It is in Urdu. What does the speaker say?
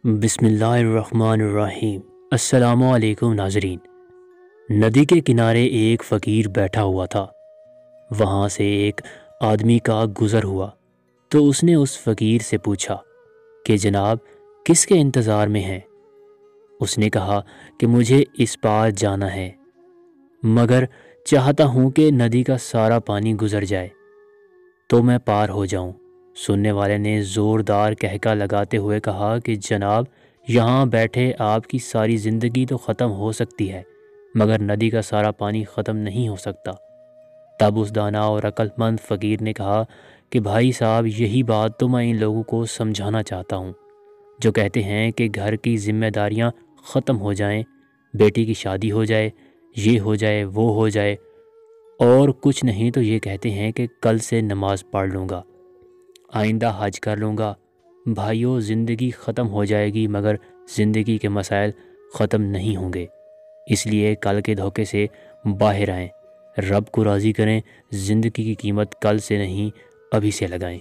بسم اللہ الرحمن الرحیم۔ السلام علیکم ناظرین۔ ندی کے کنارے ایک فقیر بیٹھا ہوا تھا۔ وہاں سے ایک آدمی کا گزر ہوا تو اس نے اس فقیر سے پوچھا کہ جناب کس کے انتظار میں ہیں؟ اس نے کہا کہ مجھے اس پار جانا ہے، مگر چاہتا ہوں کہ ندی کا سارا پانی گزر جائے تو میں پار ہو جاؤں۔ سننے والے نے زوردار کہکا لگاتے ہوئے کہا کہ جناب یہاں بیٹھے آپ کی ساری زندگی تو ختم ہو سکتی ہے، مگر ندی کا سارا پانی ختم نہیں ہو سکتا۔ تب اس دانا اور عقل مند فقیر نے کہا کہ بھائی صاحب، یہی بات تو میں ان لوگوں کو سمجھانا چاہتا ہوں جو کہتے ہیں کہ گھر کی ذمہ داریاں ختم ہو جائیں، بیٹی کی شادی ہو جائے، یہ ہو جائے وہ ہو جائے، اور کچھ نہیں تو یہ کہتے ہیں کہ کل سے نماز پڑھ لوں گا، آئندہ حج کر لوں گا۔ بھائیو، زندگی ختم ہو جائے گی مگر زندگی کے مسائل ختم نہیں ہوں گے۔ اس لیے کل کے دھوکے سے باہر آئیں، رب کو راضی کریں، زندگی کی قیمت کل سے نہیں ابھی سے لگائیں۔